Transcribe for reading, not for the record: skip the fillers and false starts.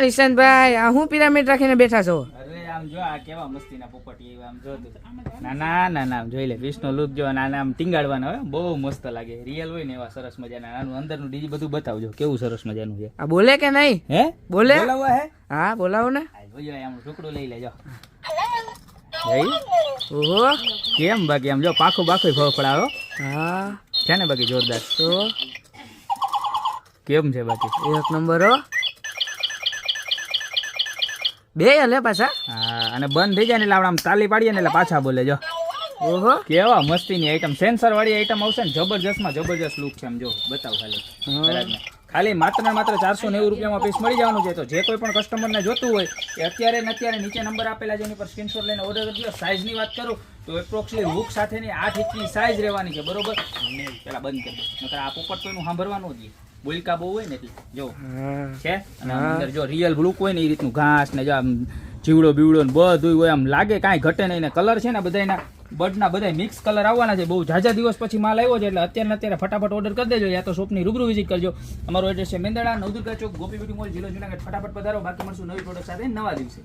નિશાંતભાઈ આ હું પિરામિડ રાખીને બેઠા છો? અરે આમ જો આ કેવા મસ્તીના પોપટી આમ જો તું. ના જોઈ લે વિષ્ણુ લુક જો નાના આમ ટીંગાડવાના હોય બહુ મસ્ત લાગે રિયલ હોય ને એવા સરસ મજાના નાનું અંદરનું ડીજી બધું બતાવજો કેવું સરસ મજાનું છે. આ બોલે કે નહીં? હે બોલે? બોલાવવા હે? હા બોલાવો ને. જોજો આમ ટુકડું લઈ લેજો. ઓહો કેમ બાકી આમ જો પાખું ફફડાવો હા છે ને બાકી જોરદાર. તો કેમ છે બાકી? એક નંબર હો. બે હલે પાછા. હા અને બંધ થઈ જાય ને એટલે આપણે આમ તાલી પાડીએ ને એટલે પાછા બોલે જો. ઓહો કેવા મસ્તીની આઈટમ સેન્સર વાળી આઈટમ આવશે ને જબરજસ્ત લુક છે આમ જો બતાવ ખાલી. ખાલી માત્ર ને માત્ર 490 રૂપિયામાં પીસ મળી જવાનું છે. તો જે કોઈ પણ કસ્ટમરને જોતું હોય એ અત્યારે નીચે નંબર આપેલા છે એની પર સ્ક્રીનશોટ લઈને ઓર્ડર કરજો. સાઇઝની વાત કરું તો એપ્રોક્સિમેટલી હુક સાથેની 8 ઇંચની સાઇઝ રહેવાની છે બરોબર. પેલા બંધ કરી દો નકર આ પોપટ કોઈનું સાંભળવાનું જ બોલકા બહુ હોય ને એટલે જો છે. અને અંદર જો રિયલ લુક હોય ને એ રીતનું ઘાસ ને જો આમ જીવડો બીવડો ને બધું હોય આમ લાગે કાંઈ ઘટે નહીં. ને કલર છે ને બધાના બર્ડના બધા મિક્સ કલર આવવાના છે. બહુ ઝાઝા દિવસ પછી માલ આવ્યો છે એટલે અત્યારે ફટાફટ ઓર્ડર કરી દેજો યા તો શોપની રૂબરૂ વિઝિટ કરજો. અમારો એડ્રેસ છે મેંદરડા નવદુર્ગા ચોક ગોપી બ્યુટી મોલ જિલ્લો જુનાગઢ. ફટાફટ પધારો. બાકી મળશું નવી પ્રોડક્ટ સાથે નવા દિવસે.